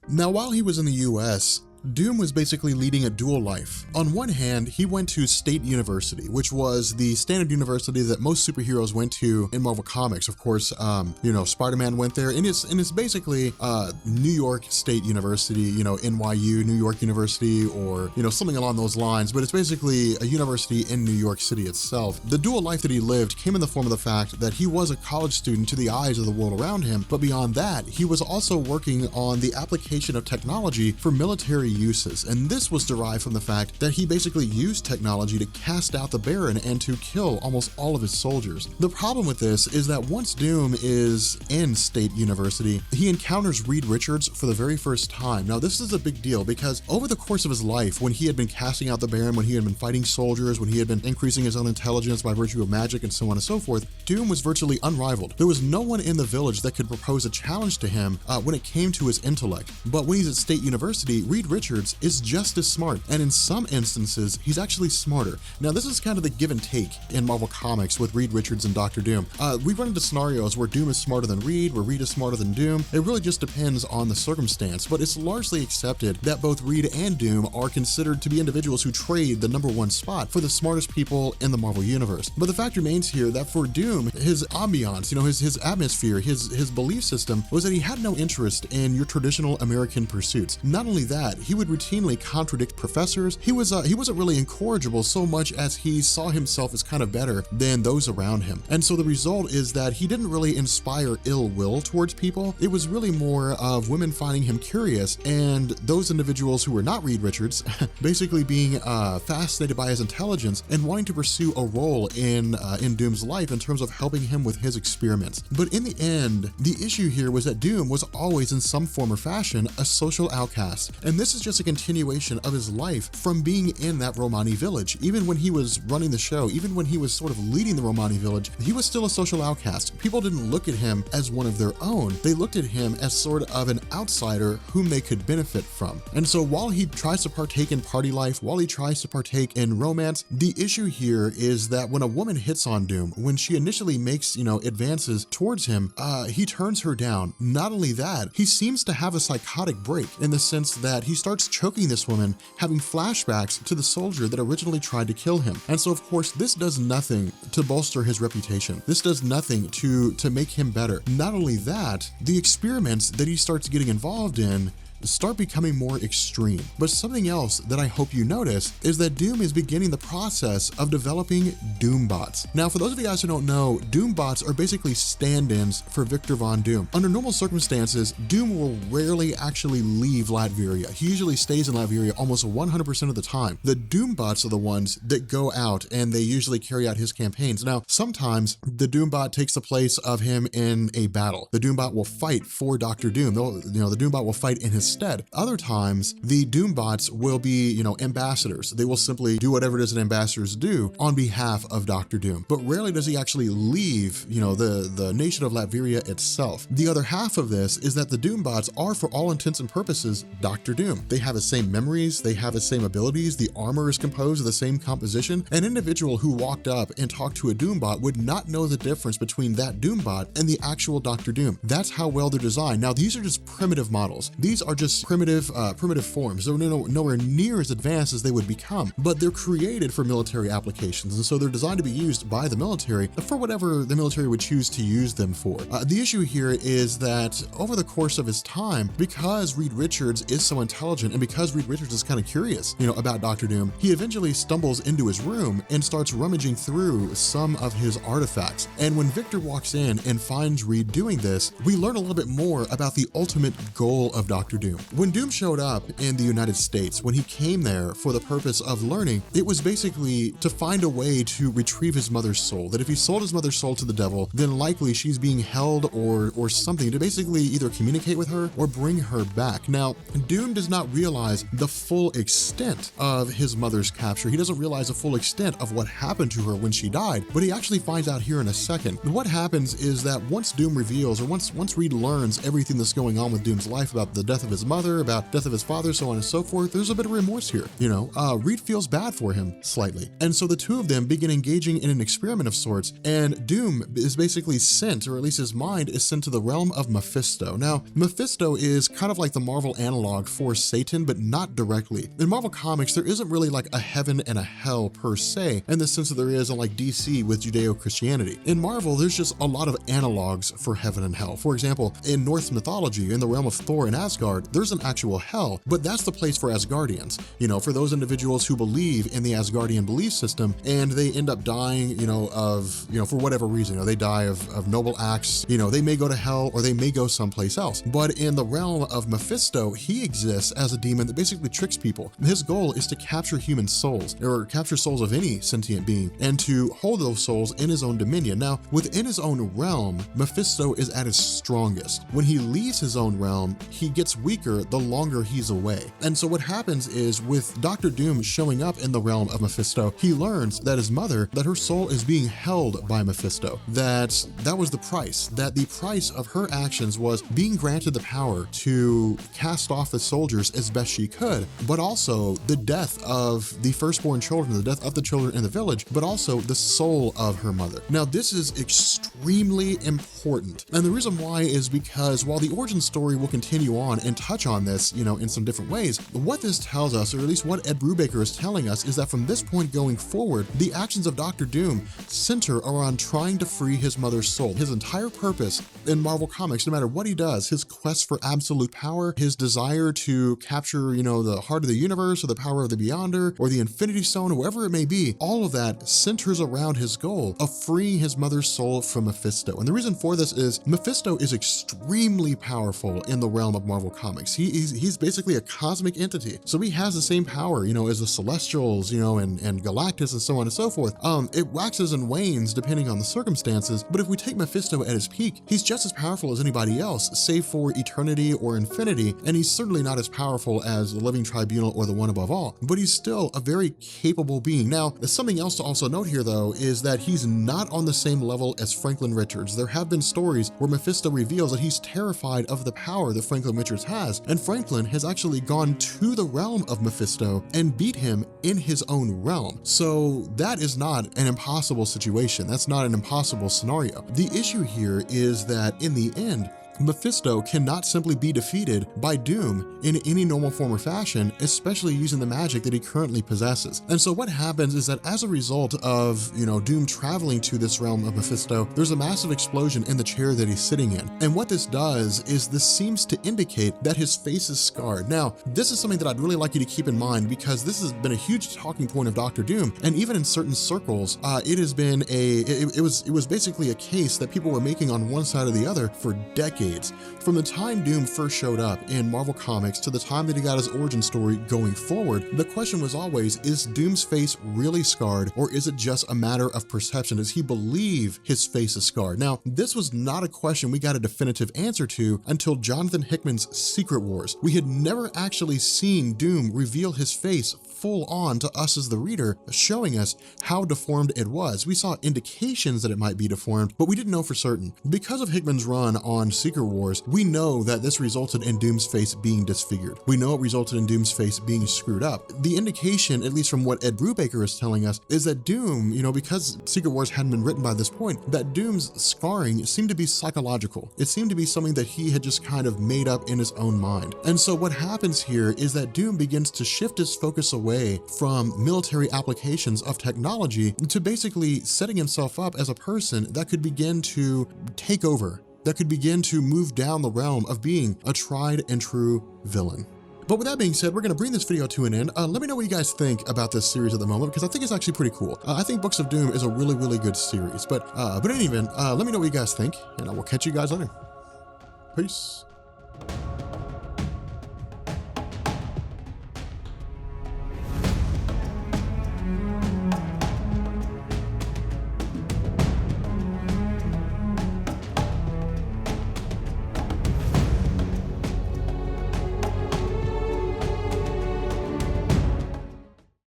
Now, while he was in the US, Doom was basically leading a dual life. On one hand, he went to State University, which was the standard university that most superheroes went to in Marvel Comics. Of course, Spider-Man went there, and it's basically New York State University, NYU, New York University, or something along those lines. But it's basically a university in New York City itself. The dual life that he lived came in the form of the fact that he was a college student to the eyes of the world around him, but beyond that, he was also working on the application of technology for military uses, and this was derived from the fact that he basically used technology to cast out the Baron and to kill almost all of his soldiers. The problem with this is that once Doom is in State University, he encounters Reed Richards for the very first time. Now, this is a big deal because over the course of his life, when he had been casting out the Baron, when he had been fighting soldiers, when he had been increasing his own intelligence by virtue of magic and so on and so forth, Doom was virtually unrivaled. There was no one in the village that could propose a challenge to him when it came to his intellect. But when he's at State University, Reed Richards is just as smart, and in some instances, he's actually smarter. Now, this is kind of the give and take in Marvel Comics with Reed Richards and Dr. Doom. We run into scenarios where Doom is smarter than Reed, where Reed is smarter than Doom. It really just depends on the circumstance, but it's largely accepted that both Reed and Doom are considered to be individuals who trade the #1 spot for the smartest people in the Marvel Universe. But the fact remains here that for Doom, his ambiance, his atmosphere, his belief system was that he had no interest in your traditional American pursuits. Not only that, he would routinely contradict professors. He wasn't really incorrigible so much as he saw himself as kind of better than those around him. And so the result is that he didn't really inspire ill will towards people. It was really more of women finding him curious, and those individuals who were not Reed Richards basically being fascinated by his intelligence and wanting to pursue a role in Doom's life in terms of helping him with his experiments. But in the end, the issue here was that Doom was always in some form or fashion a social outcast, and this is just a continuation of his life from being in that Romani village. Even when he was running the show, even when he was sort of leading the Romani village, he was still a social outcast. People didn't look at him as one of their own. They looked at him as sort of an outsider whom they could benefit from. And so while he tries to partake in party life, while he tries to partake in romance, the issue here is that when a woman hits on Doom, when she initially makes, advances towards him, he turns her down. Not only that, he seems to have a psychotic break in the sense that he starts choking this woman, having flashbacks to the soldier that originally tried to kill him. And so, of course, this does nothing to bolster his reputation. This does nothing to make him better. Not only that, the experiments that he starts getting involved in start becoming more extreme. But something else that I hope you notice is that Doom is beginning the process of developing Doombots. Now, for those of you guys who don't know, Doombots are basically stand-ins for Victor Von Doom. Under normal circumstances, Doom will rarely actually leave Latveria. He usually stays in Latveria almost 100% of the time. The Doombots are the ones that go out and they usually carry out his campaigns. Now, sometimes the Doombot takes the place of him in a battle. The Doombot will fight for Dr. Doom. The Doombot will fight in his stead. Other times, the Doombots will be, ambassadors. They will simply do whatever it is that ambassadors do on behalf of Dr. Doom. But rarely does he actually leave, the nation of Latveria itself. The other half of this is that the Doombots are, for all intents and purposes, Dr. Doom. They have the same memories, they have the same abilities, the armor is composed of the same composition. An individual who walked up and talked to a Doombot would not know the difference between that Doombot and the actual Dr. Doom. That's how well they're designed. Now, these are just primitive models. These are just primitive forms. They're nowhere near as advanced as they would become, but they're created for military applications, and so they're designed to be used by the military for whatever the military would choose to use them for. The issue here is that over the course of his time, because Reed Richards is so intelligent and because Reed Richards is kind of curious, about Dr. Doom, he eventually stumbles into his room and starts rummaging through some of his artifacts. And when Victor walks in and finds Reed doing this, we learn a little bit more about the ultimate goal of Dr. Doom. When Doom showed up in the United States, when he came there for the purpose of learning, it was basically to find a way to retrieve his mother's soul. That if he sold his mother's soul to the devil, then likely she's being held or something to basically either communicate with her or bring her back. Now, Doom does not realize the full extent of his mother's capture. He doesn't realize the full extent of what happened to her when she died, but he actually finds out here in a second. What happens is that once Doom reveals, or once Reed learns everything that's going on with Doom's life about the death of his mother, about death of his father, so on and so forth. There's a bit of remorse here, Reed feels bad for him slightly. And so the two of them begin engaging in an experiment of sorts, and Doom is basically sent, or at least his mind is sent to the realm of Mephisto. Now, Mephisto is kind of like the Marvel analog for Satan, but not directly. In Marvel Comics, there isn't really like a heaven and a hell per se, in the sense that there is in like DC with Judeo-Christianity. In Marvel, there's just a lot of analogs for heaven and hell. For example, in Norse mythology, in the realm of Thor and Asgard, there's an actual hell, but that's the place for Asgardians. For those individuals who believe in the Asgardian belief system and they end up dying, for whatever reason, they die of noble acts, they may go to hell or they may go someplace else. But in the realm of Mephisto, he exists as a demon that basically tricks people. His goal is to capture human souls, or capture souls of any sentient being, and to hold those souls in his own dominion. Now, within his own realm, Mephisto is at his strongest. When he leaves his own realm, he gets weaker the longer he's away. And so what happens is, with Dr. Doom showing up in the realm of Mephisto, he learns that his mother, that her soul is being held by Mephisto, that was the price, that the price of her actions was being granted the power to cast off the soldiers as best she could, but also the death of the firstborn children, the death of the children in the village, but also the soul of her mother. Now, this is extremely important. And the reason why is because while the origin story will continue on and touch on this, in some different ways, what this tells us, or at least what Ed Brubaker is telling us, is that from this point going forward, the actions of Dr. Doom center around trying to free his mother's soul. His entire purpose in Marvel Comics, no matter what he does, his quest for absolute power, his desire to capture, the heart of the universe, or the power of the Beyonder, or the Infinity Stone, or whatever it may be, all of that centers around his goal of freeing his mother's soul from Mephisto. And the reason for this is Mephisto is extremely powerful in the realm of Marvel Comics. He's basically a cosmic entity. So he has the same power, as the Celestials, and Galactus and so on and so forth. It waxes and wanes depending on the circumstances, but if we take Mephisto at his peak, he's just as powerful as anybody else, save for eternity or infinity, and he's certainly not as powerful as the Living Tribunal or the One Above All, but he's still a very capable being. Now, something else to also note here, though, is that he's not on the same level as Franklin Richards. There have been stories where Mephisto reveals that he's terrified of the power that Franklin Richards has, and Franklin has actually gone to the realm of Mephisto and beat him in his own realm. So that is not an impossible situation. That's not an impossible scenario. The issue here is that in the end, Mephisto cannot simply be defeated by Doom in any normal form or fashion, especially using the magic that he currently possesses. And so what happens is that as a result of, Doom traveling to this realm of Mephisto, there's a massive explosion in the chair that he's sitting in. And what this does is this seems to indicate that his face is scarred. Now, this is something that I'd really like you to keep in mind, because this has been a huge talking point of Dr. Doom. And even in certain circles, it has been it was basically a case that people were making on one side or the other for decades. From the time Doom first showed up in Marvel Comics to the time that he got his origin story going forward, the question was always, is Doom's face really scarred, or is it just a matter of perception? Does he believe his face is scarred? Now, this was not a question we got a definitive answer to until Jonathan Hickman's Secret Wars. We had never actually seen Doom reveal his face full on to us as the reader, showing us how deformed it was. We saw indications that it might be deformed, but we didn't know for certain. Because of Hickman's run on Secret Wars, we know that this resulted in Doom's face being disfigured. We know it resulted in Doom's face being screwed up. The indication, at least from what Ed Brubaker is telling us, is that Doom, because Secret Wars hadn't been written by this point, that Doom's scarring seemed to be psychological. It seemed to be something that he had just kind of made up in his own mind. And so what happens here is that Doom begins to shift his focus away from military applications of technology to basically setting himself up as a person that could begin to take over, that could begin to move down the realm of being a tried and true villain. But with that being said, we're going to bring this video to an end. Let me know what you guys think about this series at the moment, because I think it's actually pretty cool. I think Books of Doom is a really, really good series. But in any event, let me know what you guys think, and I will catch you guys later. Peace.